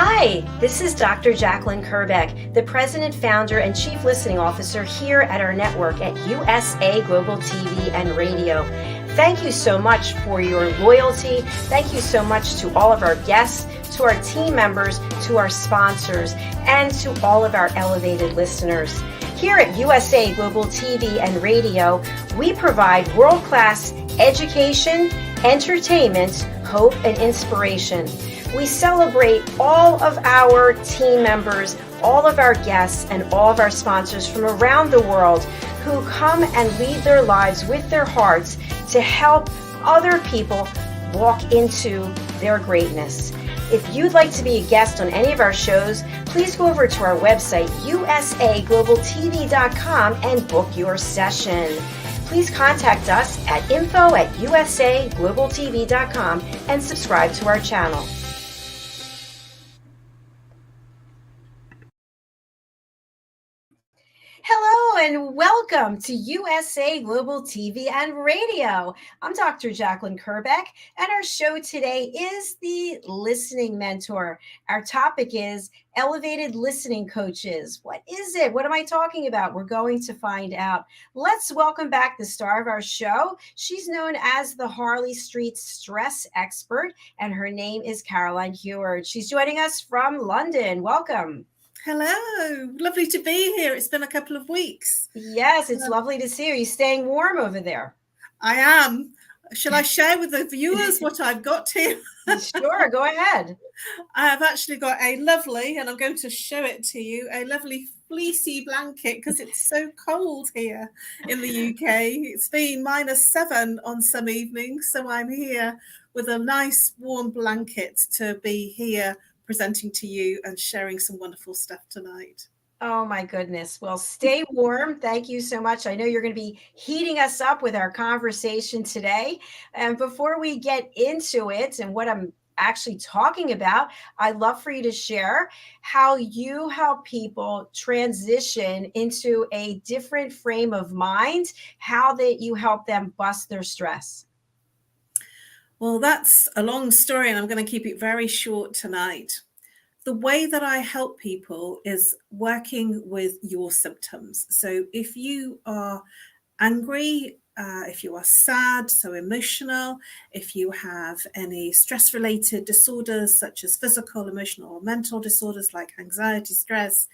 Hi, this is Dr. Jacalyn Kerbeck, the President, Founder, and Chief Listening Officer here at our network at USA Global TV and Radio. Thank you so much for your loyalty. Thank you so much to all of our guests, to our team members, to our sponsors, and to all of our elevated listeners. Here at USA Global TV and Radio, we provide world-class education, entertainment, hope, and inspiration. We celebrate all of our team members, all of our guests, and all of our sponsors from around the world who come and lead their lives with their hearts to help other people walk into their greatness. If you'd like to be a guest on any of our shows, please go over to our website, usaglobaltv.com, and book your session. Please contact us at info@usaglobaltv.com and subscribe to our channel. Hello and welcome to USA Global TV and Radio. I'm Dr. Jacalyn Kerbeck, and our show today is the Listening Mentor. Our topic is elevated listening coaches. What is it? What am I talking about? We're going to find out. Let's welcome back the star of our show. She's known as the Harley Street stress expert, and her name is Caroline HEWARD. She's joining us from London. Welcome. Hello, lovely to be here. It's been a couple of weeks. Yes, it's lovely to see you. You staying warm over there? I am. Shall I share with the viewers what I've got here? Sure, go ahead. I have actually got a lovely, and I'm going to show it to you, a lovely fleecy blanket because it's so cold here in the UK. It's been -7 on some evenings, so I'm here with a nice warm blanket to be here presenting to you and sharing some wonderful stuff tonight. Oh my goodness. Well, stay warm. Thank you so much. I know you're going to be heating us up with our conversation today. And before we get into it and what I'm actually talking about, I'd love for you to share how you help people transition into a different frame of mind, how that you help them bust their stress. Well, that's a long story, and I'm going to keep it very short tonight. The way that I help people is working with your symptoms. So if you are angry, if you are sad, so emotional, if you have any stress-related disorders such as physical, emotional, or mental disorders like anxiety, stress,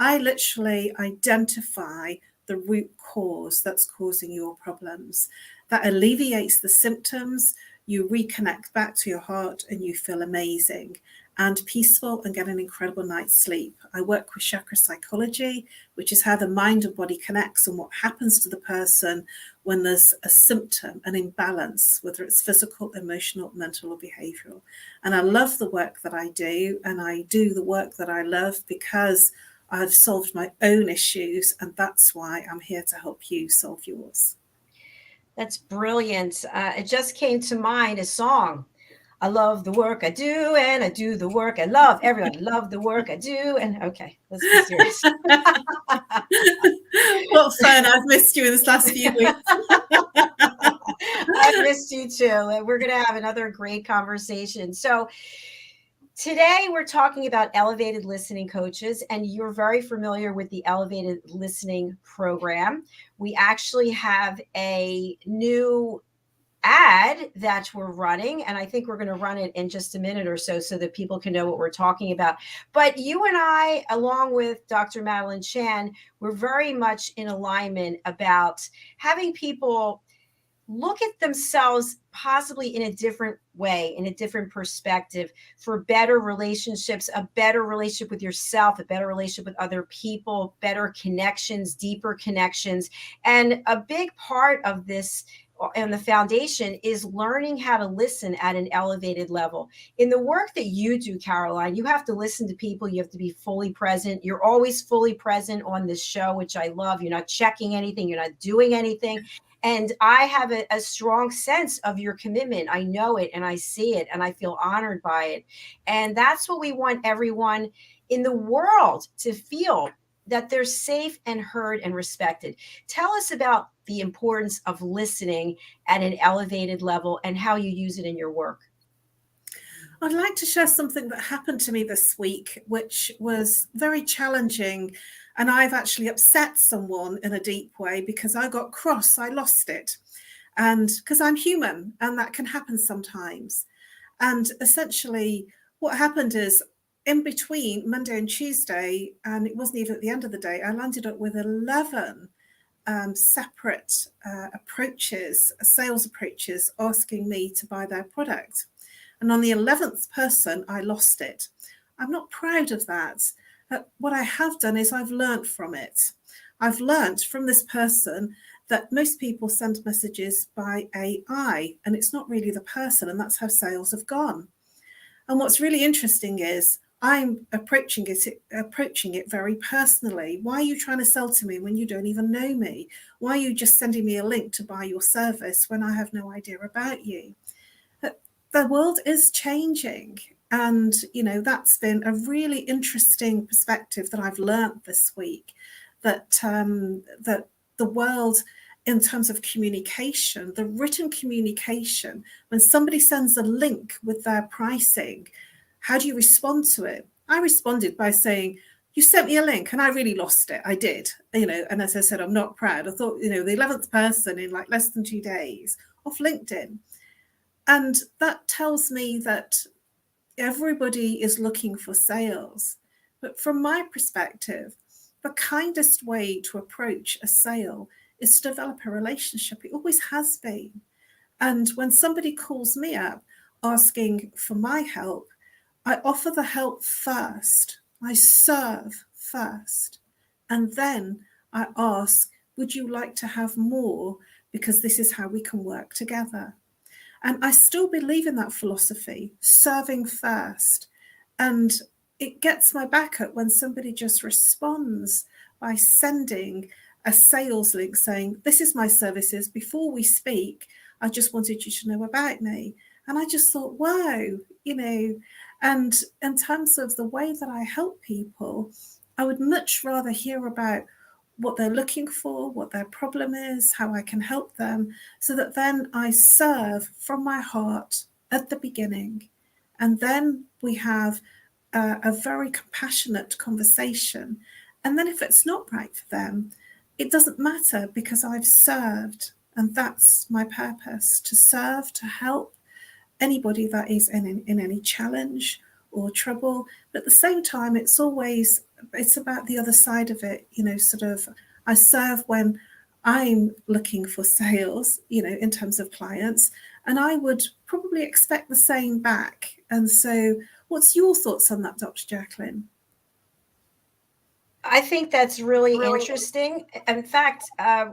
I literally identify the root cause that's causing your problems. That alleviates the symptoms. You reconnect back to your heart and you feel amazing and peaceful and get an incredible night's sleep. I work with chakra psychology, which is how the mind and body connects and what happens to the person when there's a symptom, an imbalance, whether it's physical, emotional, mental, or behavioral. And I love the work that I do, and I do the work that I love because I've solved my own issues, and that's why I'm here to help you solve yours. That's brilliant. It just came to mind a song. I love the work I do, and I do the work I love. Everyone love the work I do. And okay, let's be serious. What fun. I've missed you in this last few weeks. I've missed you too. We're going to have another great conversation. So today we're talking about elevated listening coaches, and you're very familiar with the elevated listening program. We actually have a new ad that we're running, and I think we're going to run it in just a minute or so that people can know what we're talking about. But you and I, along with Dr. Madeline Chan, we're very much in alignment about having people look at themselves possibly in a different way, in a different perspective, for better relationships, a better relationship with yourself, a better relationship with other people, better connections, deeper connections. And a big part of this and the foundation is learning how to listen at an elevated level. In the work that you do, Caroline, you have to listen to people. You have to be fully present. You're always fully present on this show, which I love. You're not checking anything. You're not doing anything. And I have a strong sense of your commitment. I know it and I see it and I feel honored by it. And that's what we want everyone in the world to feel, that they're safe and heard and respected. Tell us about the importance of listening at an elevated level and how you use it in your work. I'd like to share something that happened to me this week, which was very challenging. And I've actually upset someone in a deep way because I got cross, I lost it. And because I'm human and that can happen sometimes. And essentially, what happened is in between Monday and Tuesday, and it wasn't even at the end of the day, I landed up with 11 separate approaches, sales approaches, asking me to buy their product. And on the 11th person, I lost it. I'm not proud of that. What I have done is I've learned from it. I've learned from this person that most people send messages by AI, and it's not really the person, and that's how sales have gone. And what's really interesting is I'm approaching it very personally. Why are you trying to sell to me when you don't even know me? Why are you just sending me a link to buy your service when I have no idea about you? The world is changing. And, that's been a really interesting perspective that I've learned this week, that the world, in terms of communication, the written communication, when somebody sends a link with their pricing, how do you respond to it? I responded by saying, you sent me a link and I really lost it. I did, and as I said, I'm not proud. I thought, the 11th person in like less than 2 days off LinkedIn. And that tells me that everybody is looking for sales. But from my perspective, the kindest way to approach a sale is to develop a relationship. It always has been. And when somebody calls me up asking for my help, I offer the help first. I serve first. And then I ask, would you like to have more? Because this is how we can work together. And I still believe in that philosophy, serving first. And it gets my back up when somebody just responds by sending a sales link saying, this is my services. Before we speak, I just wanted you to know about me. And I just thought, wow, and in terms of the way that I help people, I would much rather hear about what they're looking for, what their problem is, how I can help them, so that then I serve from my heart at the beginning. And then we have a very compassionate conversation. And then if it's not right for them, it doesn't matter because I've served. And that's my purpose, to serve, to help anybody that is in any challenge or trouble. But at the same time, it's about the other side of it, I serve when I'm looking for sales, in terms of clients, and I would probably expect the same back. And so what's your thoughts on that, Dr. Jacalyn? I think that's really interesting. In fact,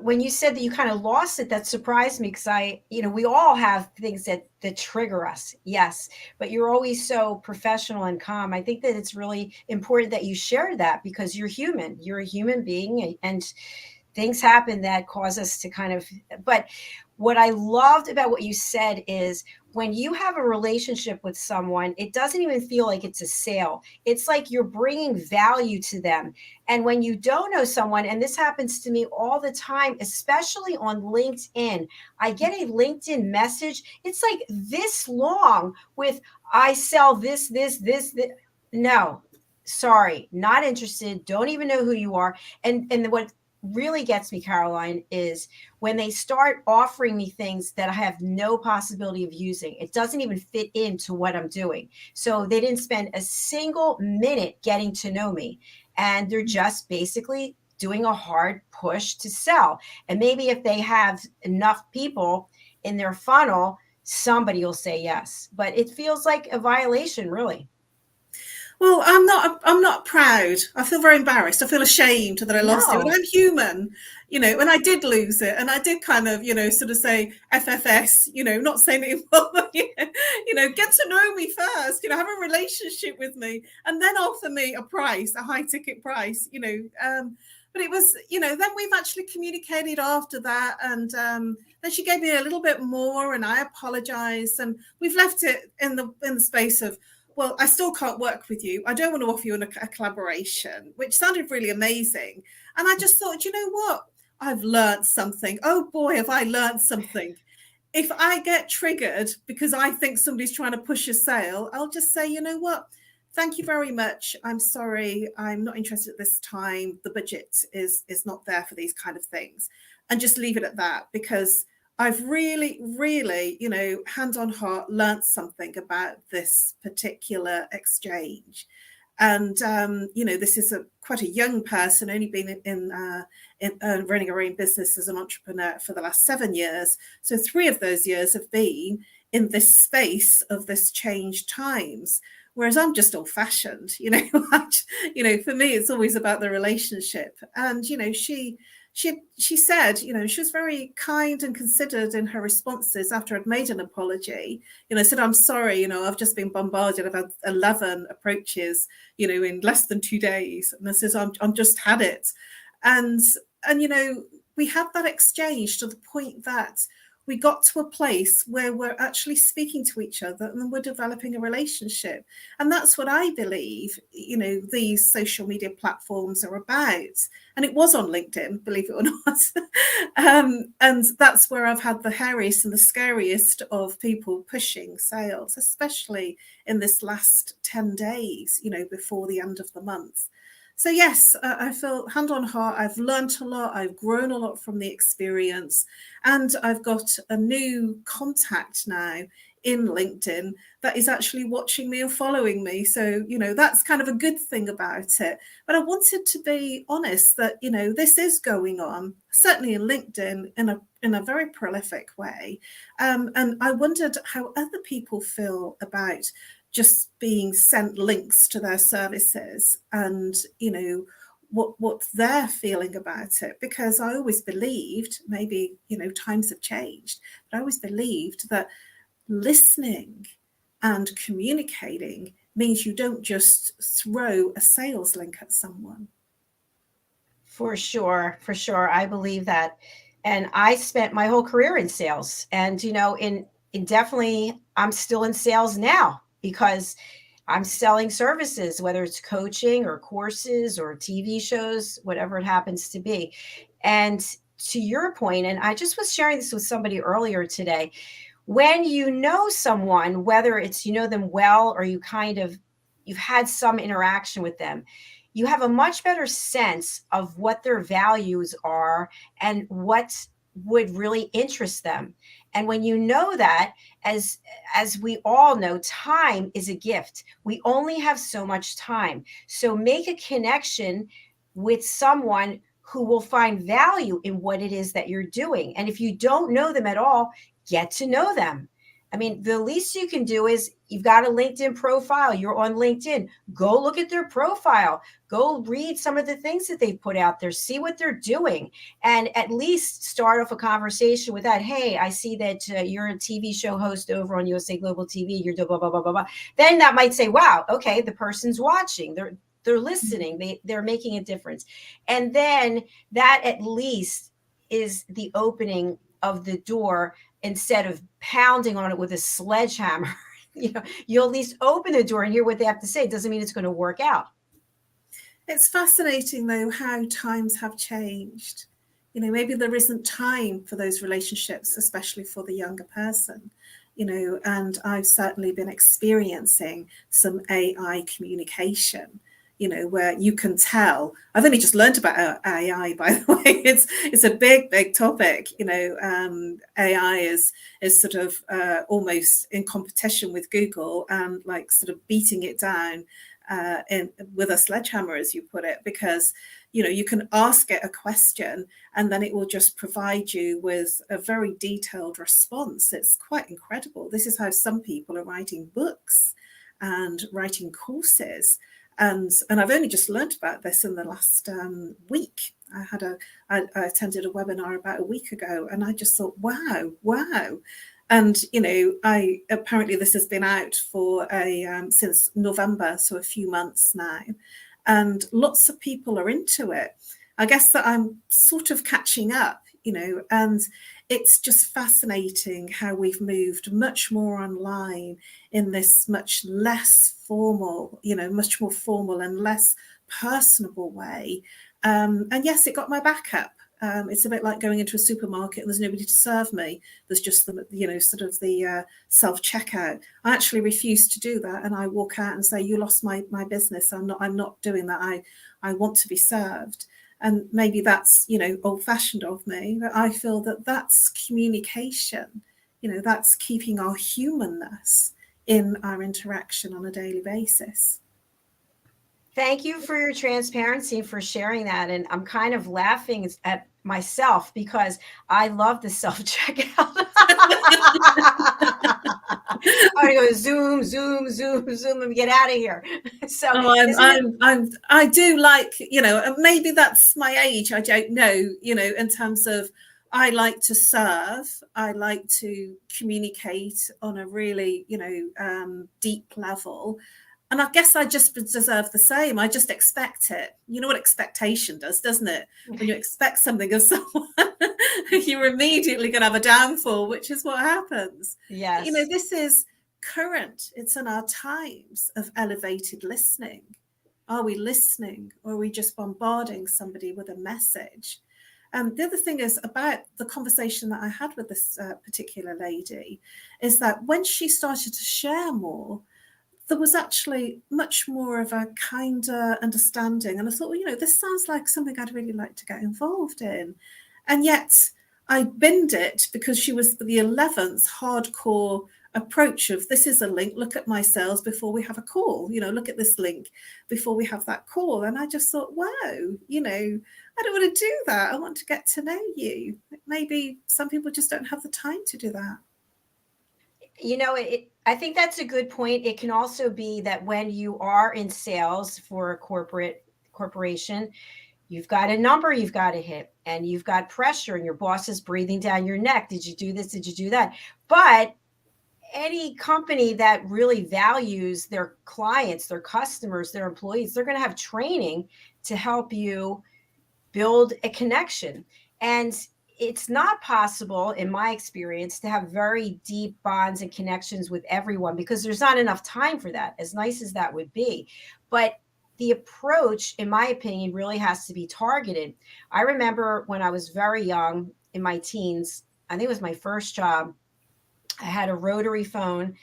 when you said that you kind of lost it, that surprised me because we all have things that trigger us. Yes, but you're always so professional and calm. I think that it's really important that you share that because you're human. You're a human being, and things happen that cause us to but what I loved about what you said is when you have a relationship with someone, it doesn't even feel like it's a sale. It's like you're bringing value to them. And when you don't know someone, and this happens to me all the time, especially on LinkedIn, I get a LinkedIn message. It's like this long with, I sell this. No, sorry, not interested. Don't even know who you are. And what really gets me, Caroline, is when they start offering me things that I have no possibility of using. It doesn't even fit into what I'm doing. So they didn't spend a single minute getting to know me. And they're just basically doing a hard push to sell. And maybe if they have enough people in their funnel, somebody will say yes. But it feels like a violation, really. Well, I'm not proud. I feel very embarrassed. I feel ashamed that I lost it. But I'm human, and I did lose it. And I did kind of, sort of say FFS, not saying it well, get to know me first, have a relationship with me and then offer me a price, a high ticket price, but it was, then we've actually communicated after that. And then she gave me a little bit more and I apologized. And we've left it in the space of, well, I still can't work with you. I don't want to offer you a collaboration, which sounded really amazing. And I just thought, you know what? I've learned something. Oh boy, have I learned something. if I get triggered because I think somebody's trying to push a sale, I'll just say, you know what? Thank you very much. I'm sorry. I'm not interested at this time. The budget is not there for these kind of things. And just leave it at that, because I've really, really, hand on heart, learned something about this particular exchange. And, this is quite a young person, only been in running her own business as an entrepreneur for the last 7 years. So 3 of those years have been in this space of this changed times. Whereas I'm just old fashioned, for me, it's always about the relationship. And, she said, she was very kind and considered in her responses after I'd made an apology. I said, I'm sorry, I've just been bombarded. I've had 11 approaches, in less than 2 days. And I said, I'm just had it. And, we had that exchange to the point that we got to a place where we're actually speaking to each other and we're developing a relationship. And that's what I believe, these social media platforms are about. And it was on LinkedIn, believe it or not. And that's where I've had the hairiest and the scariest of people pushing sales, especially in this last 10 days, before the end of the month. So yes, I feel hand on heart, I've learned a lot, I've grown a lot from the experience, and I've got a new contact now in LinkedIn that is actually watching me and following me. So, that's kind of a good thing about it. But I wanted to be honest that, this is going on, certainly in LinkedIn, in a very prolific way. And I wondered how other people feel about just being sent links to their services and, what they're feeling about it. Because I always believed, maybe, times have changed, but I always believed that listening and communicating means you don't just throw a sales link at someone. For sure. I believe that. And I spent my whole career in sales. And, in definitely, I'm still in sales now because I'm selling services, whether it's coaching or courses or TV shows, whatever it happens to be. And to your point, and I just was sharing this with somebody earlier today, when you know someone, whether it's you know them well or you've had some interaction with them, you have a much better sense of what their values are and what would really interest them. And when you know that, as we all know, time is a gift. We only have so much time. So make a connection with someone who will find value in what it is that you're doing. And if you don't know them at all, get to know them. I mean, the least you can do is you've got a LinkedIn profile. You're on LinkedIn. Go look at their profile. Go read some of the things that they've put out there. See what they're doing. And at least start off a conversation with that. Hey, I see that you're a TV show host over on USA Global TV. You're blah, blah, blah, blah, blah. Then that might say, wow, okay, the person's watching. They're listening. They're making a difference. And then that at least is the opening of the door. Instead of pounding on it with a sledgehammer, you'll at least open the door and hear what they have to say. It doesn't mean it's going to work out. It's fascinating, though, how times have changed. Maybe there isn't time for those relationships, especially for the younger person, and I've certainly been experiencing some AI communication, where you can tell. I've only just learned about AI, by the way. It's a big topic. AI is sort of almost in competition with Google and like sort of beating it down with a sledgehammer, as you put it, because you can ask it a question and then it will just provide you with a very detailed response. It's quite incredible. This is how some people are writing books and writing courses. And I've only just learned about this in the last week. I attended a webinar about a week ago, and I just thought, wow. And I apparently this has been out for since November, so a few months now, and lots of people are into it. I guess that I'm sort of catching up, and it's just fascinating how we've moved much more online in this much less formal, much more formal and less personable way. And yes, it got my back up. It's a bit like going into a supermarket and there's nobody to serve me. There's just the, sort of the self-checkout. I actually refuse to do that, and I walk out and say, "You lost my business. I'm not doing that. I want to be served." And maybe that's, old-fashioned of me, but I feel that that's communication. That's keeping our humanness in our interaction on a daily basis. Thank you for your transparency, for sharing that. And I'm kind of laughing at myself because I love the self-checkout. I'm gonna go zoom, zoom, zoom, zoom, and get out of here. So I do like, maybe that's my age. I don't know, in terms of, I like to serve. I like to communicate on a really, deep level. And I guess I just deserve the same. I just expect it. You know what expectation does, doesn't it? When you expect something of someone, you're immediately going to have a downfall, which is what happens. Yes. This is current. It's in our times of elevated listening. Are we listening, or are we just bombarding somebody with a message? The other thing is about the conversation that I had with this particular lady is that when she started to share more, there was actually much more of a kinder understanding. And I thought, well, this sounds like something I'd really like to get involved in. And yet I binned it because she was the 11th hardcore approach of, this is a link, look at my sales before we have a call, look at this link before we have that call. And I just thought, wow, I don't want to do that. I want to get to know you. Maybe some people just don't have the time to do that. I think that's a good point. It can also be that when you are in sales for a corporation, you've got a number you've got to hit, and you've got pressure, and your boss is breathing down your neck. Did you do this? Did you do that? But any company that really values their clients, their customers, their employees, they're going to have training to help you build a connection. And it's not possible, in my experience, to have very deep bonds and connections with everyone because there's not enough time for that, as nice as that would be. But the approach, in my opinion, really has to be targeted. I remember when I was very young, in my teens, I think it was my first job, I had a rotary phone,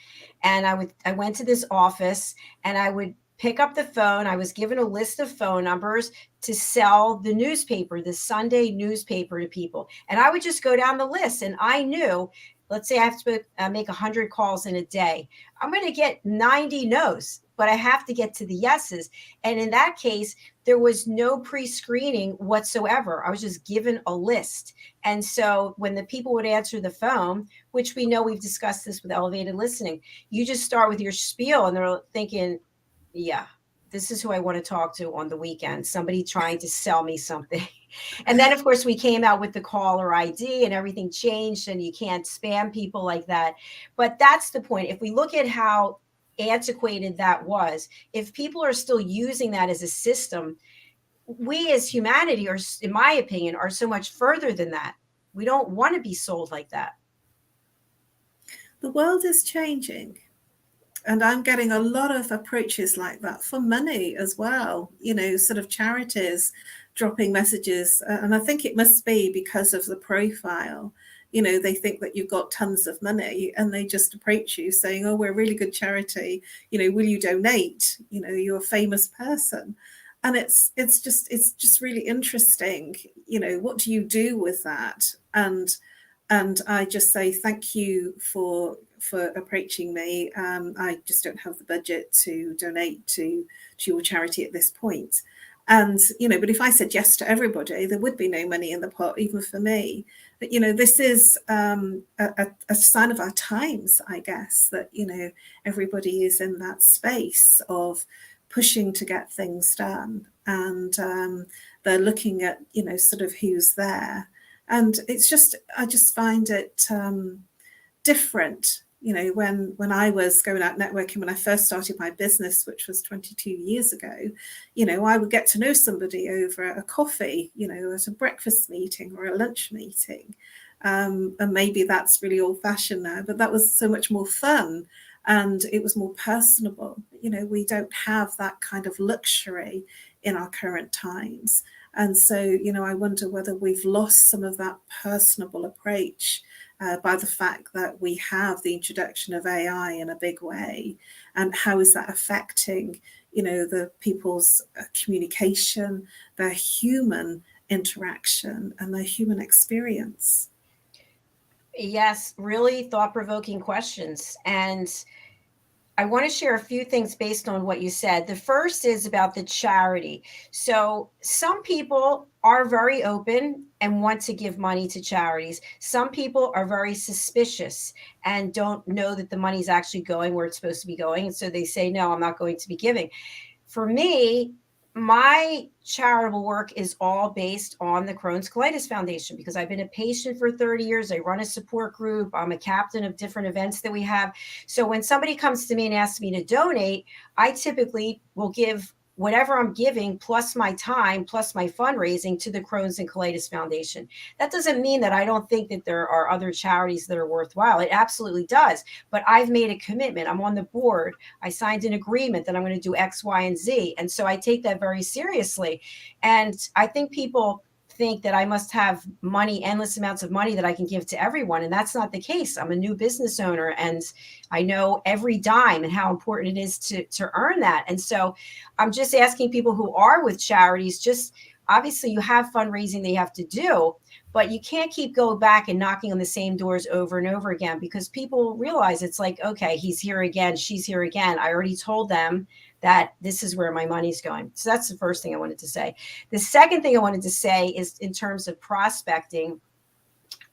and I went to this office, and I would pick up the phone. I was given a list of phone numbers to sell the newspaper, the Sunday newspaper, to people. And I would just go down the list, and I knew, let's say I have to make 100 calls in a day. I'm going to get 90 no's, but I have to get to the yeses. And in that case, there was no pre-screening whatsoever. I was just given a list. And so when the people would answer the phone, which we know, we've discussed this with elevated listening, you just start with your spiel, and they're thinking, yeah, this is who I want to talk to on the weekend, somebody trying to sell me something. And then, of course, we came out with the caller ID, and everything changed, and you can't spam people like that. But that's the point. If we look at how antiquated that was, if people are still using that as a system, we as humanity are, in my opinion, are so much further than that. We don't want to be sold like that. The world is changing. And I'm getting a lot of approaches like that for money as well, sort of charities dropping messages. And I think it must be because of the profile. They think that you've got tons of money, and they just approach you saying, oh, we're a really good charity. Will you donate? You're a famous person. And it's just really interesting. What do you do with that? And I just say thank you for approaching me. I just don't have the budget to donate to your charity at this point. And, but if I said yes to everybody, there would be no money in the pot, even for me. But, this is a sign of our times, I guess, that, everybody is in that space of pushing to get things done. And they're looking at, sort of who's there. And it's just, I just find it different. When I was going out networking, when I first started my business, which was 22 years ago, I would get to know somebody over a coffee, at a breakfast meeting or a lunch meeting. And maybe that's really old fashioned now, but that was so much more fun, and it was more personable. We don't have that kind of luxury in our current times. And so, you know, I wonder whether we've lost some of that personable approach by the fact that we have the introduction of AI in a big way. And how is that affecting, you know, the people's communication, their human interaction and their human experience? Yes, really thought-provoking questions. And I want to share a few things based on what you said. The first is about the charity. So, some people are very open and want to give money to charities. Some people are very suspicious and don't know that the money is actually going where it's supposed to be going. And so they say, no, I'm not going to be giving. For me, my charitable work is all based on the Crohn's Colitis Foundation because I've been a patient for 30 years. I run a support group. I'm a captain of different events that we have. So when somebody comes to me and asks me to donate, I typically will give whatever I'm giving plus my time plus my fundraising to the Crohn's and Colitis Foundation. That doesn't mean that I don't think that there are other charities that are worthwhile. It absolutely does. But I've made a commitment. I'm on the board. I signed an agreement that I'm going to do X, Y, and Z. And so I take that very seriously. And I think people think that I must have money, endless amounts of money that I can give to everyone. And that's not the case. I'm a new business owner and I know every dime and how important it is to earn that. And so I'm just asking people who are with charities, just obviously you have fundraising that you have to do, but you can't keep going back and knocking on the same doors over and over again because people realize it's like, okay, he's here again, she's here again. I already told them that this is where my money's going. So that's the first thing I wanted to say. The second thing I wanted to say is in terms of prospecting,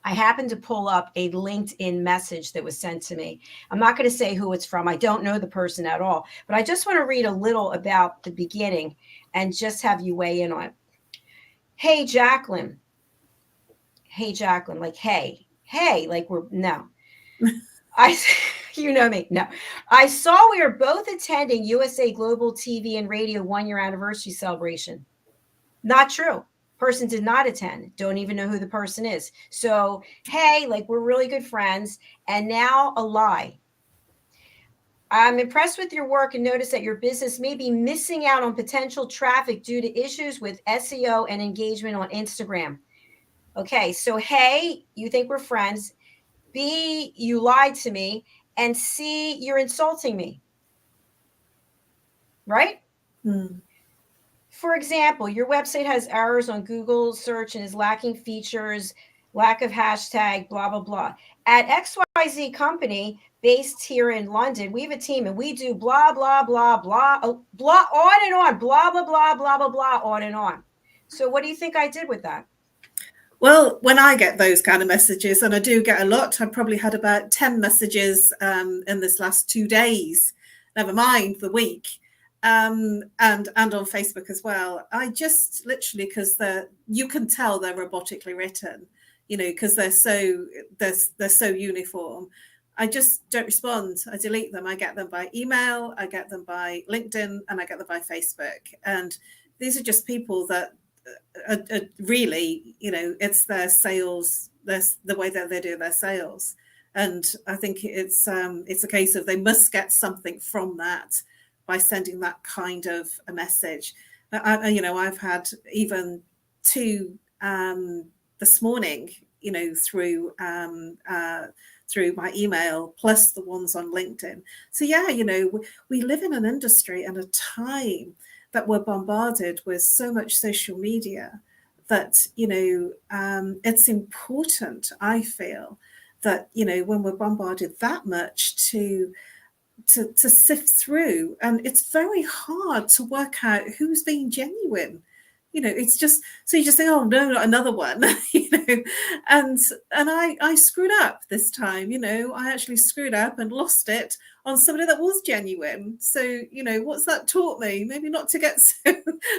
I happened to pull up a LinkedIn message that was sent to me. I'm not going to say who it's from. I don't know the person at all, but I just want to read a little about the beginning and just have you weigh in on it. Hey, Jacalyn. Hey, Jacalyn, like, hey, like we're, no. You know me. No, I saw we are both attending USA Global TV and Radio 1-year anniversary celebration. Not true. Person did not attend. Don't even know who the person is. So, hey, like we're really good friends. And now a lie. I'm impressed with your work and notice that your business may be missing out on potential traffic due to issues with SEO and engagement on Instagram. Okay, so hey, you think we're friends. B, you lied to me. And C, you're insulting me. Right? For example, your website has errors on Google search and is lacking features, lack of hashtag, blah, blah, blah. At XYZ company based here in London, we have a team and we do blah, blah, blah, blah, blah, on and on, blah, blah, blah, blah, blah, blah, on and on. So what do you think I did with that? Well, when I get those kind of messages, and I do get a lot, I've probably had about 10 messages in this last 2 days, never mind the week, and on Facebook as well. I just literally, because you can tell they're robotically written, you know, because they're so uniform. I just don't respond. I delete them. I get them by email, I get them by LinkedIn, and I get them by Facebook. And these are just people that really, you know, it's their sales, the way that they do their sales. And I think it's a case of they must get something from that by sending that kind of a message. You know, I've had even 2 this morning, you know, through my email, plus the ones on LinkedIn. So yeah, you know, we live in an industry and a time that we're bombarded with so much social media that, you know, it's important, I feel, that, you know, when we're bombarded that much to sift through. And it's very hard to work out who's being genuine. You know, it's just, so you just think, oh no, not another one, you know, and I screwed up this time, you know, I actually screwed up and lost it on somebody that was genuine. So, you know, what's that taught me? Maybe not to get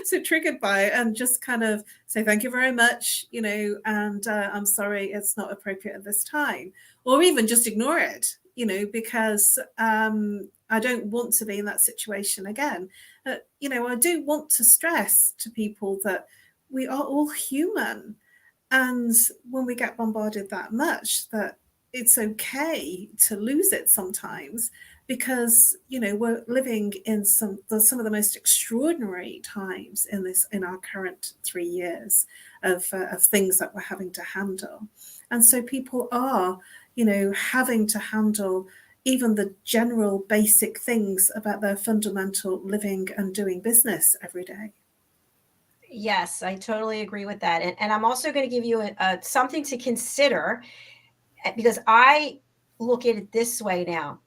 so triggered by it and just kind of say, thank you very much, you know, and I'm sorry, it's not appropriate at this time, or even just ignore it, you know, because I don't want to be in that situation again. You know, I do want to stress to people that we are all human. And when we get bombarded that much, that it's okay to lose it sometimes. because we're living in some of the most extraordinary times in our current 3 years of things that we're having to handle. And so people are having to handle even the general basic things about their fundamental living and doing business every day. Yes, I totally agree with that. And I'm also going to give you something to consider, because I look at it this way now.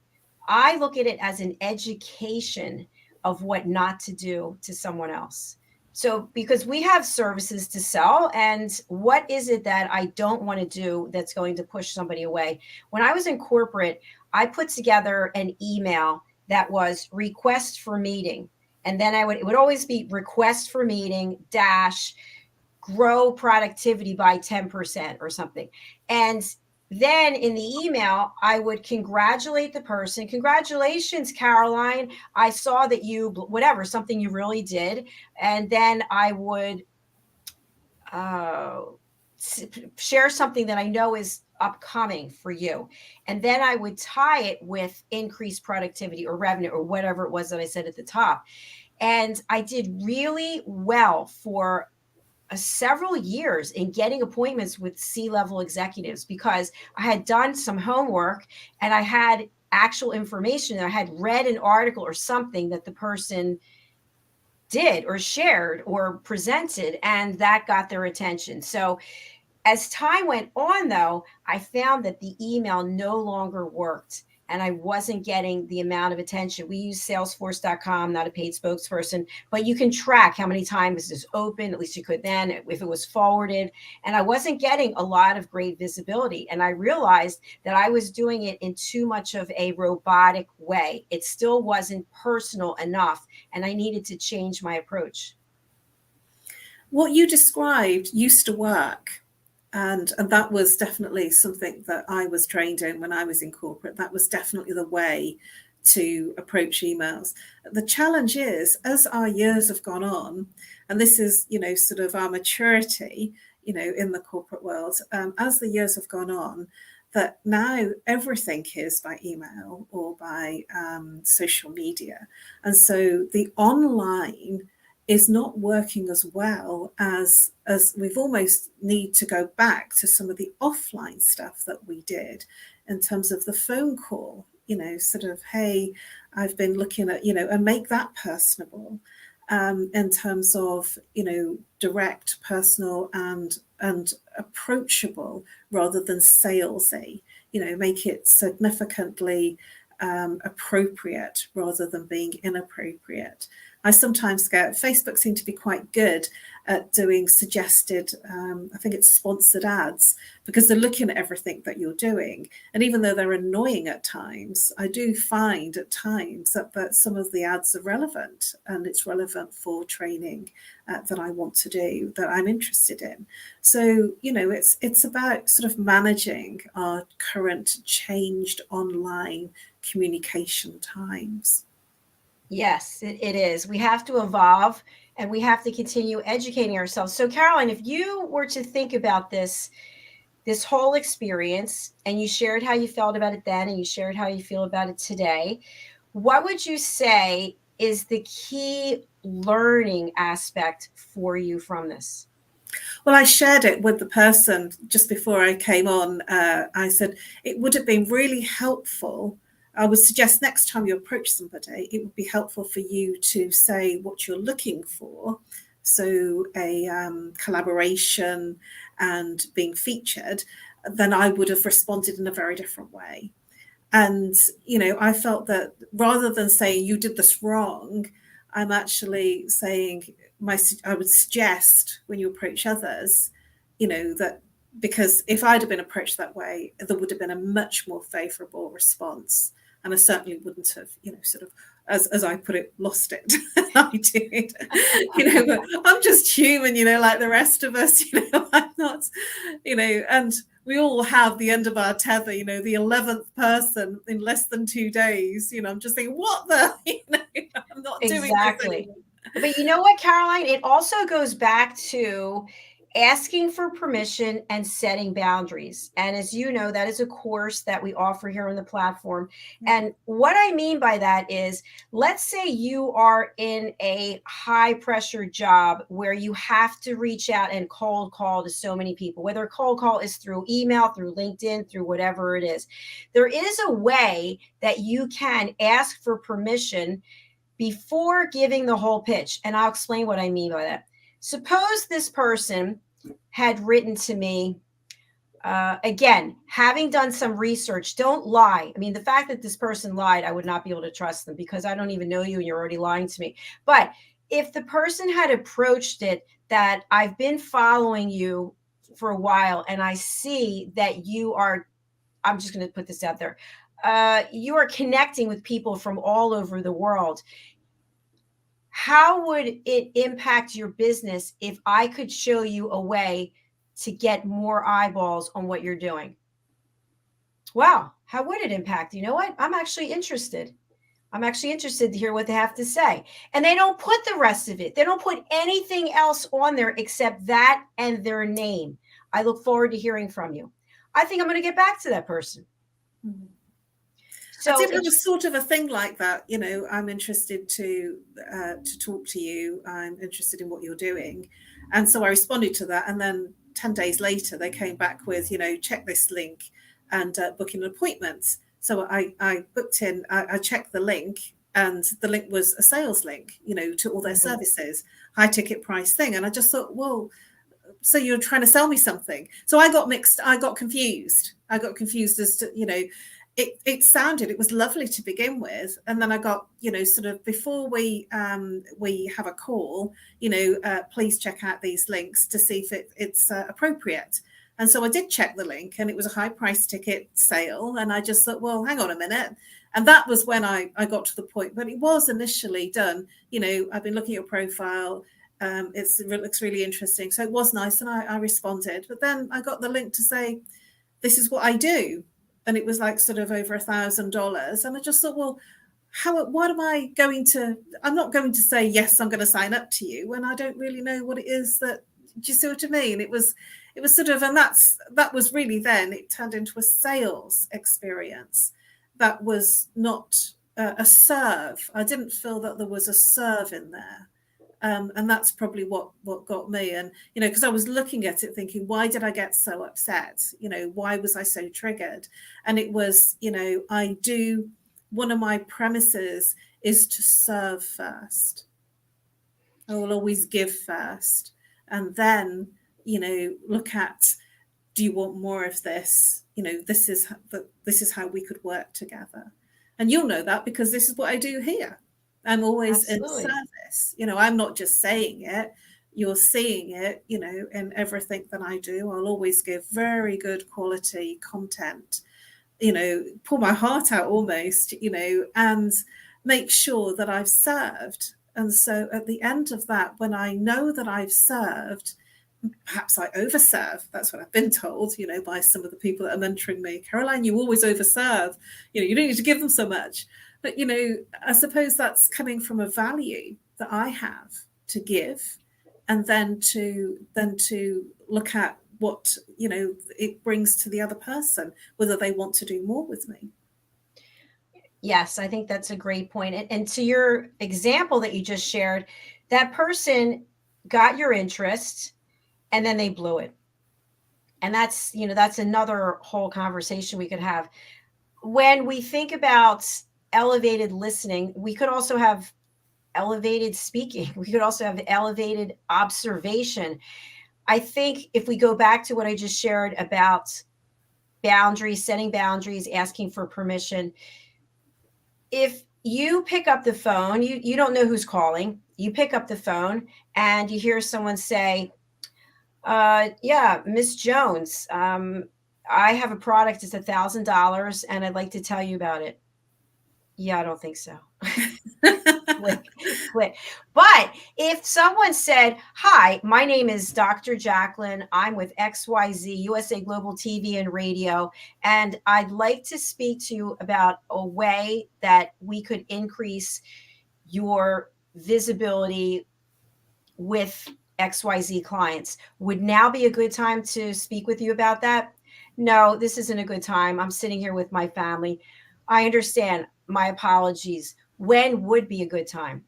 I look at it as an education of what not to do to someone else. So, because we have services to sell, and what is it that I don't want to do that's going to push somebody away? When I was in corporate, I put together an email that was request for meeting. And then it would always be request for meeting dash grow productivity by 10% or something. And then in the email, I would congratulate the person. Congratulations, Caroline. I saw that you, whatever, something you really did. And then I would share something that I know is upcoming for you. And then I would tie it with increased productivity or revenue or whatever it was that I said at the top. And I did really well for several years in getting appointments with C-level executives, because I had done some homework and I had actual information. I had read an article or something that the person did or shared or presented, and that got their attention. So as time went on, though, I found that the email no longer worked and I wasn't getting the amount of attention. We use salesforce.com, not a paid spokesperson, but you can track how many times this open, at least you could then, if it was forwarded. And I wasn't getting a lot of great visibility. And I realized that I was doing it in too much of a robotic way. It still wasn't personal enough, and I needed to change my approach. What you described used to work. And that was definitely something that I was trained in when I was in corporate. That was definitely the way to approach emails. The challenge is, as our years have gone on, and this is, sort of our maturity, in the corporate world, as the years have gone on, that now everything is by email or by social media. And so the online is not working as well as we've almost need to go back to some of the offline stuff that we did in terms of the phone call, sort of, hey, I've been looking at, and make that personable in terms of, direct, personal and approachable rather than salesy, make it significantly appropriate rather than being inappropriate. I sometimes get, Facebook seem to be quite good at doing suggested, I think it's sponsored ads, because they're looking at everything that you're doing. And even though they're annoying at times, I do find at times that some of the ads are relevant, and it's relevant for training that I want to do, that I'm interested in. So, it's about sort of managing our current changed online communication times. Yes, it is. We have to evolve and we have to continue educating ourselves. So, Caroline, if you were to think about this whole experience, and you shared how you felt about it then and you shared how you feel about it today, what would you say is the key learning aspect for you from this? Well, I shared it with the person just before I came on. I said it would have been really helpful. I would suggest next time you approach somebody, it would be helpful for you to say what you're looking for. So a collaboration and being featured, then I would have responded in a very different way. And, I felt that rather than saying you did this wrong, I'm actually saying I would suggest when you approach others, that, because if I'd have been approached that way, there would have been a much more favorable response. And I certainly wouldn't have, sort of, as I put it, lost it. I did, but I'm just human, like the rest of us, I'm not, and we all have the end of our tether, the 11th person in less than 2 days, I'm just thinking, what the, I'm not doing this anymore. But you know what, Caroline, it also goes back to asking for permission and setting boundaries. And as you know, that is a course that we offer here on the platform. And what I mean by that is, let's say you are in a high pressure job where you have to reach out and cold call to so many people, whether a cold call is through email, through LinkedIn, through whatever it is. There is a way that you can ask for permission before giving the whole pitch. And I'll explain what I mean by that. Suppose this person had written to me, again, having done some research, don't lie. I mean, the fact that this person lied, I would not be able to trust them because I don't even know you and you're already lying to me. But if the person had approached it that I've been following you for a while and I see that you are, I'm just going to put this out there, you are connecting with people from all over the world. How would it impact your business if I could show you a way to get more eyeballs on what you're doing? Wow, how would it impact? You know what? I'm actually interested. I'm actually interested to hear what they have to say. And they don't put the rest of it. They don't put anything else on there except that and their name. I look forward to hearing from you. I think I'm going to get back to that person. Mm-hmm. So I did have a sort of a thing like that. You know, I'm interested to talk to you. I'm interested in what you're doing. And so I responded to that. And then 10 days later, they came back with, you know, check this link and book an appointment. So I booked in, I checked the link, and the link was a sales link, you know, to all their services, high ticket price thing. And I just thought, well, so you're trying to sell me something. So I got confused. I got confused as to, you know, it was lovely to begin with. And then I got, you know, sort of before we have a call, you know, please check out these links to see if it's appropriate. And so I did check the link, and it was a high price ticket sale. And I just thought, well, hang on a minute. And that was when I got to the point, but it was initially done. You know, I've been looking at your profile. It looks really interesting. So it was nice. And I responded, but then I got the link to say, this is what I do. And it was like sort of over $1,000. And I just thought, well, what am I going to, I'm not going to say, yes, I'm going to sign up to you when I don't really know what it is that, do you see what I mean? It was sort of, and that was really then, it turned into a sales experience that was not a serve. I didn't feel that there was a serve in there. And that's probably what got me. And, you know, because I was looking at it thinking, why did I get so upset? You know, why was I so triggered? And it was, you know, one of my premises is to serve first. I will always give first. And then, you know, look at, do you want more of this? You know, this is how we could work together. And you'll know that because this is what I do here. I'm always Absolutely. in service. You know, I'm not just saying it. You're seeing it, you know, in everything that I do. I'll always give very good quality content, you know, pour my heart out almost, you know, and make sure that I've served. And so at the end of that, when I know that I've served, perhaps I overserve. That's what I've been told, you know, by some of the people that are mentoring me. Caroline, you always overserve. You know, you don't need to give them so much. But, you know, I suppose that's coming from a value that I have to give, and then to look at what, you know, it brings to the other person, whether they want to do more with me. Yes, I think that's a great point. And to your example that you just shared, that person got your interest and then they blew it. And that's, you know, that's another whole conversation we could have. When we think about elevated listening, we could also have elevated speaking. We could also have elevated observation. I think if we go back to what I just shared about boundaries, setting boundaries, asking for permission, if you pick up the phone, you don't know who's calling, you pick up the phone and you hear someone say, yeah, Miss Jones, I have a product, it's $1,000 and I'd like to tell you about it. Yeah, I don't think so. Click. But if someone said, hi, my name is Dr. Jacalyn. I'm with XYZ, USA Global TV and Radio, and I'd like to speak to you about a way that we could increase your visibility with XYZ clients. Would now be a good time to speak with you about that? No, this isn't a good time. I'm sitting here with my family. I understand. My apologies. When would be a good time?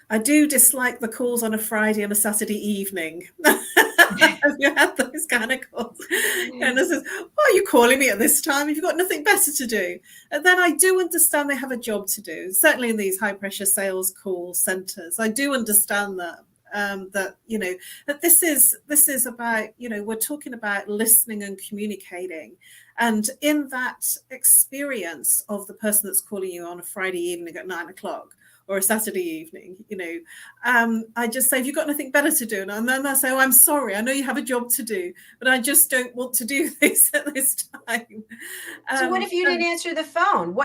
I do dislike the calls on a Friday and a Saturday evening. Have you had those kind of calls? And it says, why are you calling me at this time? Have you got nothing better to do? And then I do understand they have a job to do. Certainly in these high pressure sales call centers, I do understand that. That that this is about, we're talking about listening and communicating, and in that experience of the person that's calling you on a Friday evening at 9 o'clock or a Saturday evening, I just say, have you got nothing better to do? And then I say, oh, I'm sorry, I know you have a job to do, but I just don't want to do this at this time. So what if you didn't answer the phone?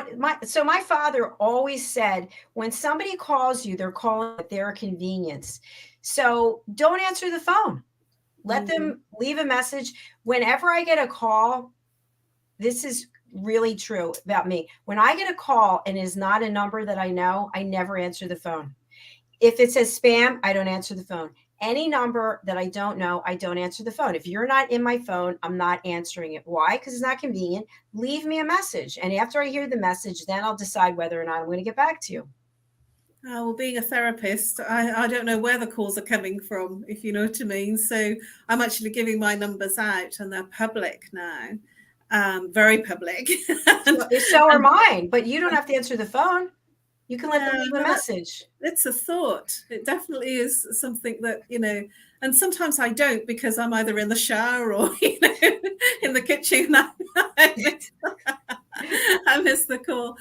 So my father always said, when somebody calls you, they're calling at their convenience. So don't answer the phone. Let them leave a message. Whenever I get a call, this is really true about me. When I get a call and is not a number that I know, I never answer the phone. If it says spam, I don't answer the phone. Any number that I don't know, I don't answer the phone. If you're not in my phone, I'm not answering it. Why? Because it's not convenient. Leave me a message. And after I hear the message, then I'll decide whether or not I'm going to get back to you. Well, being a therapist, I don't know where the calls are coming from, if you know what I mean. So I'm actually giving my numbers out, and they're public now, very public. So are mine, but you don't have to answer the phone. You can let them leave a message. It's a thought. It definitely is something that, and sometimes I don't, because I'm either in the shower or, in the kitchen. I miss the call.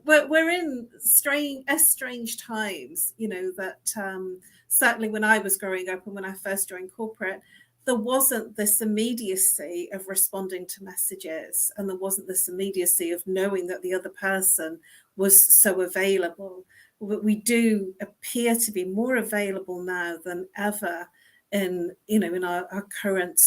But, we're in strange times, that certainly when I was growing up and when I first joined corporate, there wasn't this immediacy of responding to messages, and there wasn't this immediacy of knowing that the other person was so available. But we do appear to be more available now than ever in our current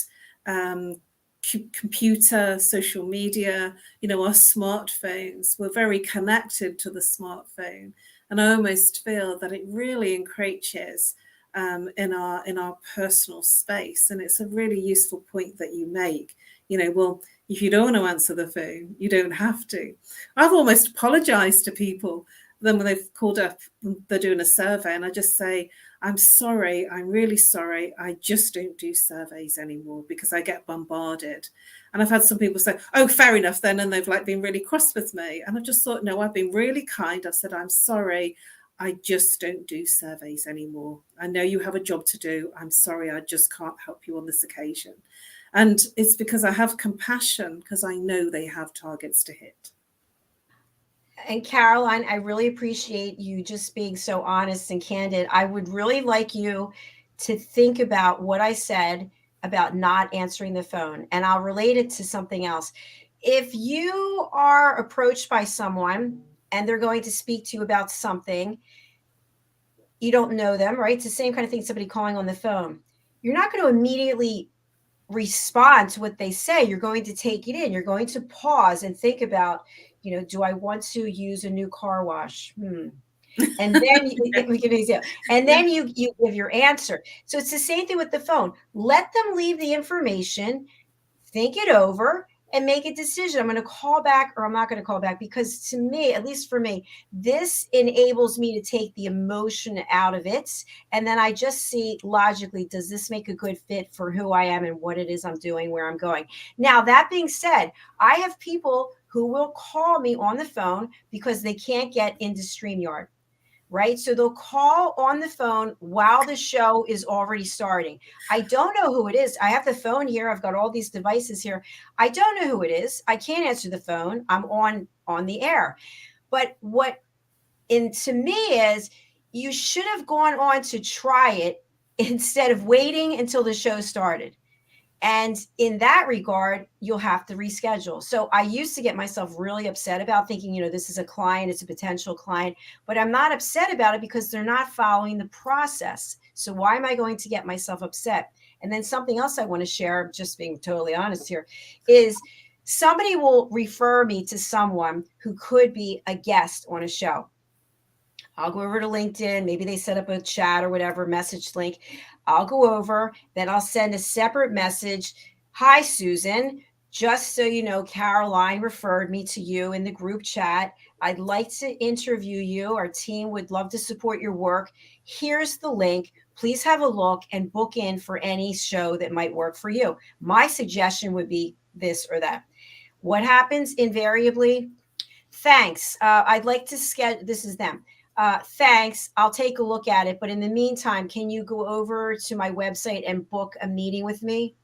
computer, social media, our smartphones. We're very connected to the smartphone, and I almost feel that it really encroaches in our personal space. And it's a really useful point that you make. Well, if you don't want to answer the phone, you don't have to. I've almost apologized to people. Then when they've called up, they're doing a survey, and I just say, I'm sorry, I'm really sorry, I just don't do surveys anymore because I get bombarded. And I've had some people say, oh, fair enough then, and they've been really cross with me. And I just thought, no, I've been really kind. I've said, I'm sorry, I just don't do surveys anymore. I know you have a job to do. I'm sorry, I just can't help you on this occasion. And it's because I have compassion, because I know they have targets to hit. And Caroline, I really appreciate you just being so honest and candid. I would really like you to think about what I said about not answering the phone, and I'll relate it to something else. If you are approached by someone and they're going to speak to you about something, you don't know them, right? It's the same kind of thing, somebody calling on the phone. You're not going to immediately respond to what they say. You're going to take it in. You're going to pause and think about, do I want to use a new car wash? And then we give an example. And then you give your answer. So it's the same thing with the phone. Let them leave the information, think it over, and make a decision. I'm going to call back or I'm not going to call back, because to me, at least for me, this enables me to take the emotion out of it. And then I just see logically, does this make a good fit for who I am and what it is I'm doing, where I'm going? Now, that being said, I have people who will call me on the phone because they can't get into StreamYard. Right? So they'll call on the phone while the show is already starting. I don't know who it is. I have the phone here. I've got all these devices here. I don't know who it is. I can't answer the phone. I'm on the air. But to me is, you should have gone on to try it instead of waiting until the show started. And in that regard, you'll have to reschedule. So I used to get myself really upset about thinking, this is a client, it's a potential client, but I'm not upset about it because they're not following the process. So why am I going to get myself upset? And then something else I want to share, just being totally honest here, is somebody will refer me to someone who could be a guest on a show. I'll go over to LinkedIn. Maybe they set up a chat or whatever, message link. I'll go over, then I'll send a separate message. Hi, Susan. Just so you know, Caroline referred me to you in the group chat. I'd like to interview you. Our team would love to support your work. Here's the link. Please have a look and book in for any show that might work for you. My suggestion would be this or that. What happens invariably? Thanks. I'd like to schedule, this is them. Thanks. I'll take a look at it. But in the meantime, can you go over to my website and book a meeting with me?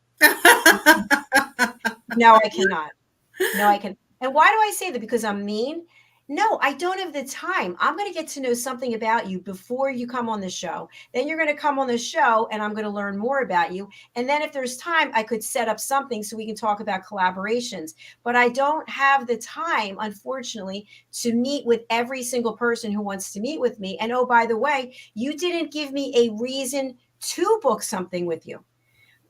No, I cannot. No, I can. And why do I say that? Because I'm mean? No, I don't have the time. I'm going to get to know something about you before you come on the show. Then you're going to come on the show and I'm going to learn more about you. And then if there's time, I could set up something so we can talk about collaborations. But I don't have the time, unfortunately, to meet with every single person who wants to meet with me. And oh, by the way, you didn't give me a reason to book something with you.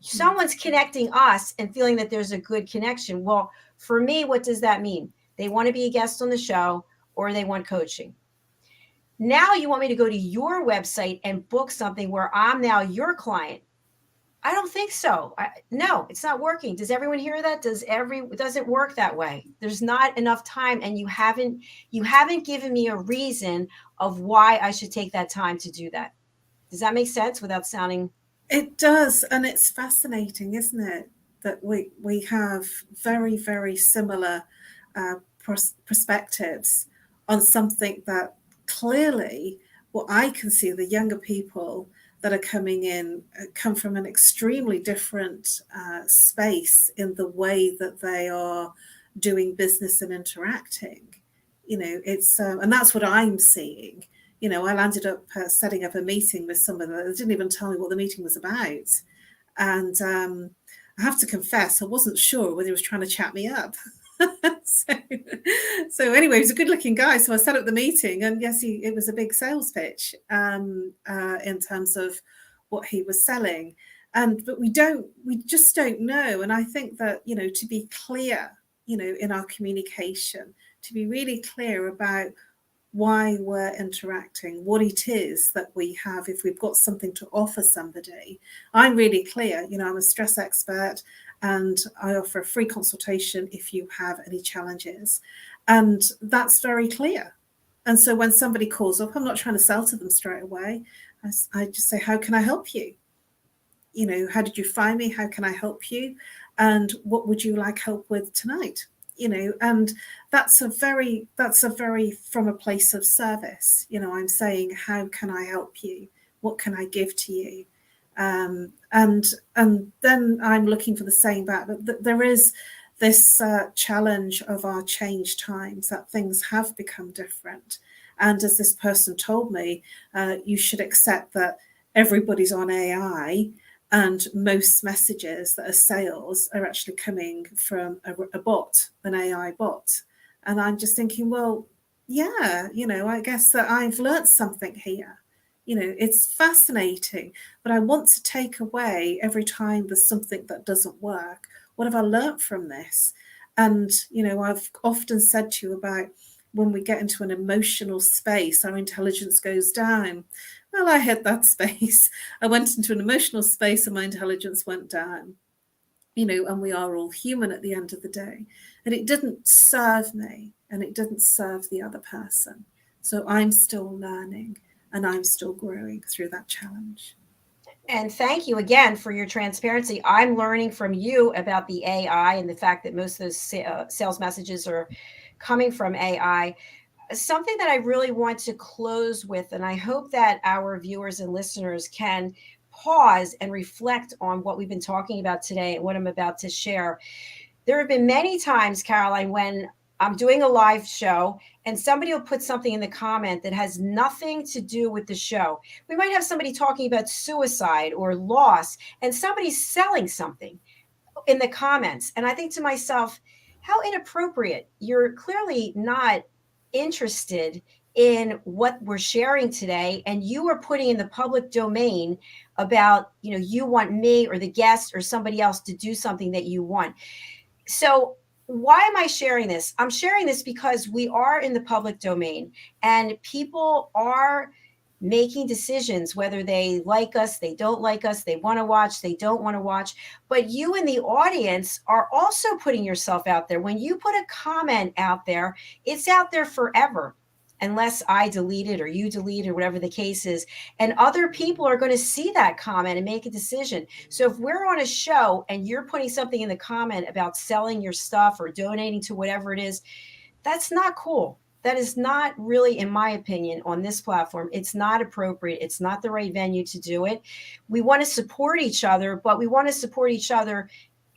Someone's connecting us and feeling that there's a good connection. Well, for me, what does that mean? They want to be a guest on the show or they want coaching. Now you want me to go to your website and book something where I'm now your client. I don't think so. No, it's not working. Does everyone hear that? It doesn't work that way. There's not enough time, and you haven't given me a reason of why I should take that time to do that. Does that make sense without sounding? It does, and it's fascinating, isn't it, that we have very, very similar perspectives on something that clearly, what I can see, the younger people that are coming in come from an extremely different space in the way that they are doing business and interacting. It's and that's what I'm seeing. I landed up setting up a meeting with someone that didn't even tell me what the meeting was about. And I have to confess, I wasn't sure whether he was trying to chat me up. so anyway, he was a good looking guy. So I set up the meeting, and yes, it was a big sales pitch in terms of what he was selling. But we just don't know. And I think that, to be clear, in our communication, to be really clear about why we're interacting, what it is that we have, if we've got something to offer somebody. I'm really clear, I'm a stress expert and I offer a free consultation if you have any challenges. And that's very clear. And so when somebody calls up, I'm not trying to sell to them straight away. I just say, how can I help you? How did you find me? How can I help you? And what would you like help with tonight? And that's a very from a place of service. I'm saying, how can I help you? What can I give to you? And then I'm looking for the same back. But there is this challenge of our changed times, that things have become different. And as this person told me, you should accept that everybody's on AI. And most messages that are sales are actually coming from a bot, an AI bot. And I'm just thinking, well, yeah, I guess that I've learned something here. It's fascinating, but I want to take away every time there's something that doesn't work. What have I learned from this? And, I've often said to you about when we get into an emotional space, our intelligence goes down. Well, I hit that space. I went into an emotional space and my intelligence went down, and we are all human at the end of the day. And it didn't serve me and it didn't serve the other person. So I'm still learning and I'm still growing through that challenge. And thank you again for your transparency. I'm learning from you about the AI and the fact that most of those sales messages are coming from AI. Something that I really want to close with, and I hope that our viewers and listeners can pause and reflect on what we've been talking about today and what I'm about to share. There have been many times, Caroline, when I'm doing a live show and somebody will put something in the comment that has nothing to do with the show. We might have somebody talking about suicide or loss, and somebody's selling something in the comments. And I think to myself, how inappropriate. You're clearly not interested in what we're sharing today, and you are putting in the public domain about, you want me or the guest or somebody else to do something that you want. So why am I sharing this? I'm sharing this because we are in the public domain and people are making decisions whether they like us, they don't like us, they want to watch, they don't want to watch. But you in the audience are also putting yourself out there. When you put a comment out there, it's out there forever. Unless I delete it or you delete it or whatever the case is. And other people are going to see that comment and make a decision. So if we're on a show and you're putting something in the comment about selling your stuff or donating to whatever it is, that's not cool. That is not really, in my opinion, on this platform. It's not appropriate. It's not the right venue to do it. We want to support each other, but we want to support each other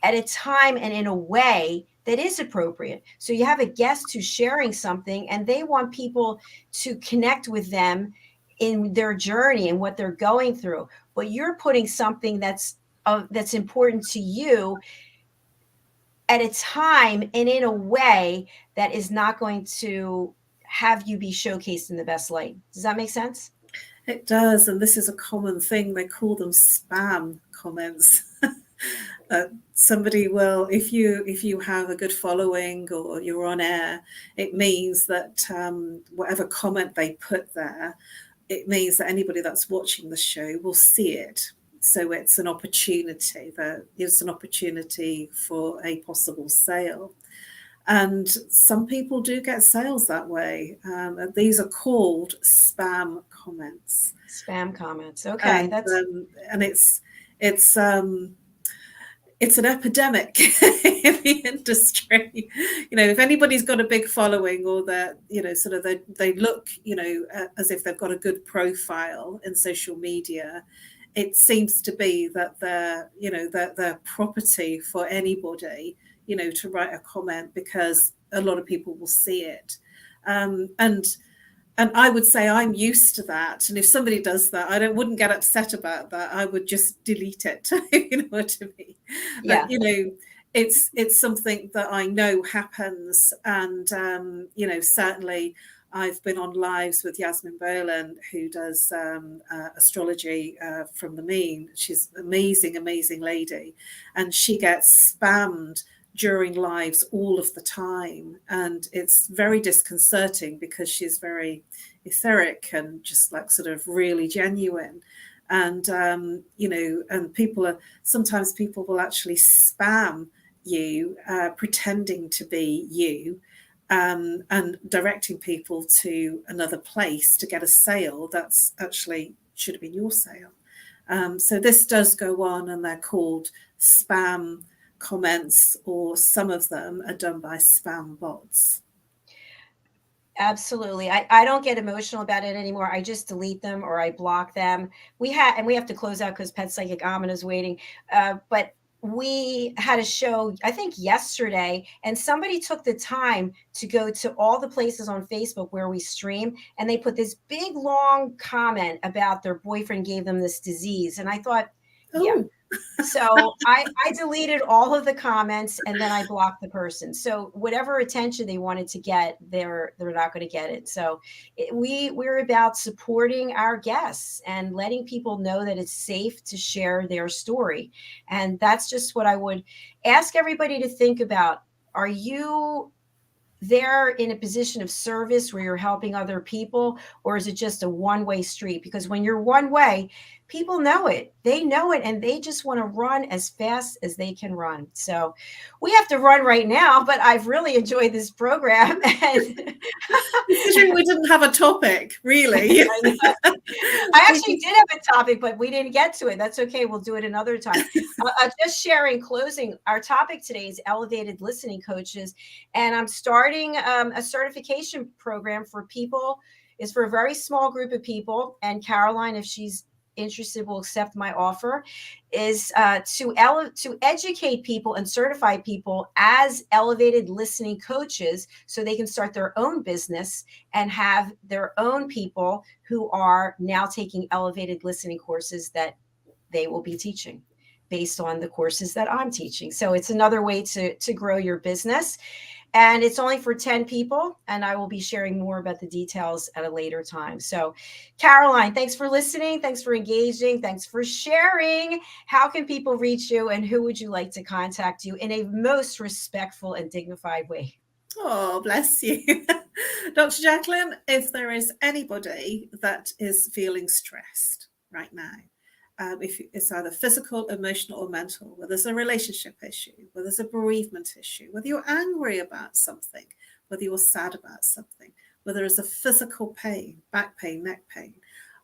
at a time and in a way that is appropriate. So you have a guest who's sharing something and they want people to connect with them in their journey and what they're going through. But you're putting something that's important to you at a time and in a way that is not going to have you be showcased in the best light. Does that make sense? It does, and this is a common thing. They call them spam comments. Somebody will, if you have a good following or you're on air, it means that whatever comment they put there, it means that anybody that's watching the show will see it. So it's an opportunity. It's an opportunity for a possible sale. And some people do get sales that way. And these are called spam comments. Spam comments. Okay, and it's an epidemic in the industry. You know, if anybody's got a big following or that, you know, sort of they look, you know, as if they've got a good profile in social media, it seems to be that they're property for anybody, you know, to write a comment because a lot of people will see it. And I would say I'm used to that. And if somebody does that, I wouldn't get upset about that. I would just delete it. You know what I mean? Yeah. But, you know, it's something that I know happens. And, you know, certainly I've been on lives with Yasmin Boland, who does astrology from the Mean. She's an amazing lady. And she gets spammed during lives all of the time, and it's very disconcerting because she's very etheric and just like sort of really genuine. And you know, and sometimes people will actually spam you pretending to be you, and directing people to another place to get a sale that's actually should have been your sale. So this does go on, and they're called spam comments, or some of them are done by spam bots. Absolutely. I don't get emotional about it anymore. I just delete them or I block them. We have to close out because Pet Psychic Amina is waiting. But we had a show, I think yesterday, and somebody took the time to go to all the places on Facebook where we stream, and they put this big long comment about their boyfriend gave them this disease. And I thought, yeah. So I deleted all of the comments and then I blocked the person. So whatever attention they wanted to get, they're not going to get it. So we're about supporting our guests and letting people know that it's safe to share their story. And that's just what I would ask everybody to think about. Are you there in a position of service where you're helping other people, or is it just a one-way street? Because when you're one way, people know it, they know it, and they just want to run as fast as they can run. So we have to run right now, but I've really enjoyed this program. And considering we didn't have a topic, really. I actually did have a topic, but we didn't get to it. That's okay. We'll do it another time. Just sharing, closing, our topic today is elevated listening coaches. And I'm starting a certification program for people. It's for a very small group of people. And Caroline, if she's interested, will accept my offer, is to educate people and certify people as elevated listening coaches so they can start their own business and have their own people who are now taking elevated listening courses that they will be teaching based on the courses that I'm teaching. So it's another way to grow your business. And it's only for 10 people, and I will be sharing more about the details at a later time. So, Caroline, thanks for listening. Thanks for engaging. Thanks for sharing. How can people reach you, and who would you like to contact you in a most respectful and dignified way? Oh, bless you. Dr. Jacalyn, if there is anybody that is feeling stressed right now, if it's either physical, emotional, or mental, whether there's a relationship issue, whether there's a bereavement issue, whether you're angry about something, whether you're sad about something, whether there's a physical pain, back pain, neck pain,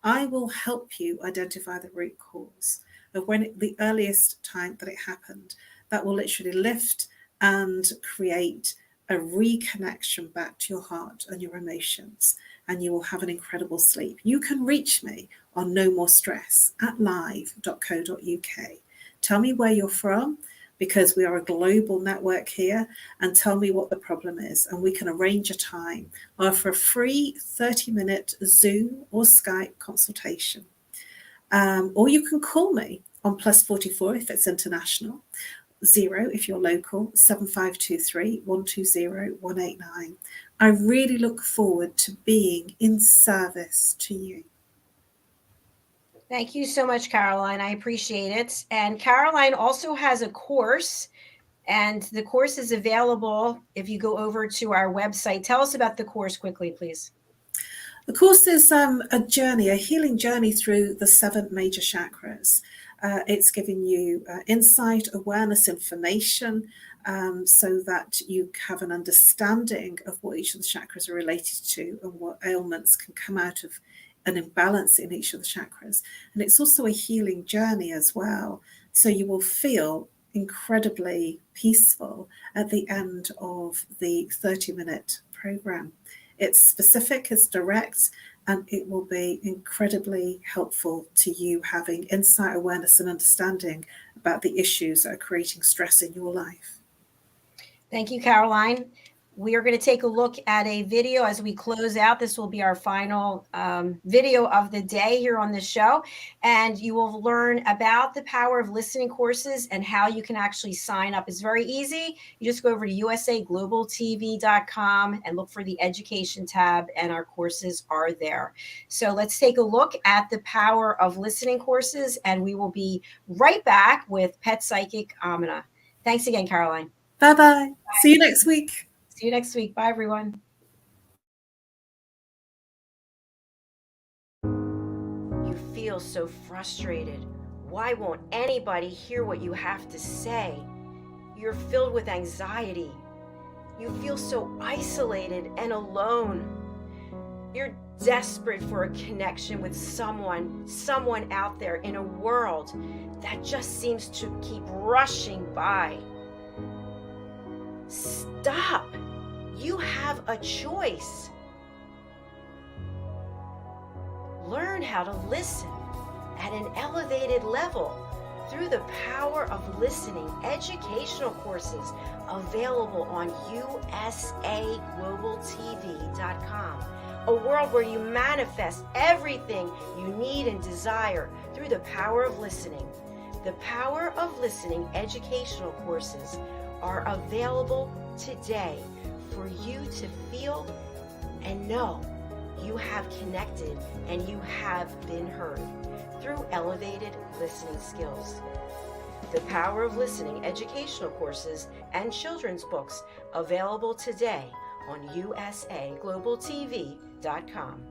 I will help you identify the root cause of the earliest time that it happened. That will literally lift and create a reconnection back to your heart and your emotions, and you will have an incredible sleep. You can reach me on NoMoreStress at live.co.uk. Tell me where you're from, because we are a global network here, and tell me what the problem is, and we can arrange a time. I offer a free 30-minute Zoom or Skype consultation. Or you can call me on +44 if it's international, 0 if you're local, 7523 120 189. I really look forward to being in service to you. Thank you so much, Caroline. I appreciate it. And Caroline also has a course, and the course is available if you go over to our website. Tell us about the course quickly, please. The course is a journey, a healing journey through the 7 major chakras. It's giving you insight, awareness, information, so that you have an understanding of what each of the chakras are related to and what ailments can come out of an imbalance in each of the chakras. And it's also a healing journey as well. So you will feel incredibly peaceful at the end of the 30-minute program. It's specific, it's direct, and it will be incredibly helpful to you having insight, awareness, and understanding about the issues that are creating stress in your life. Thank you, Caroline. We are going to take a look at a video as we close out. This will be our final video of the day here on the show. And you will learn about the power of listening courses and how you can actually sign up. It's very easy. You just go over to usaglobaltv.com and look for the education tab, and our courses are there. So let's take a look at the power of listening courses, and we will be right back with Pet Psychic Amina. Thanks again, Caroline. Bye-bye. See you next week. See you next week. Bye, everyone. You feel so frustrated. Why won't anybody hear what you have to say? You're filled with anxiety. You feel so isolated and alone. You're desperate for a connection with someone out there in a world that just seems to keep rushing by. Stop. You have a choice. Learn how to listen at an elevated level through the power of listening educational courses available on usaglobaltv.com. A world where you manifest everything you need and desire through the power of listening. The power of listening educational courses are available today for you to feel and know you have connected and you have been heard through elevated listening skills. The power of listening educational courses and children's books available today on usaglobaltv.com.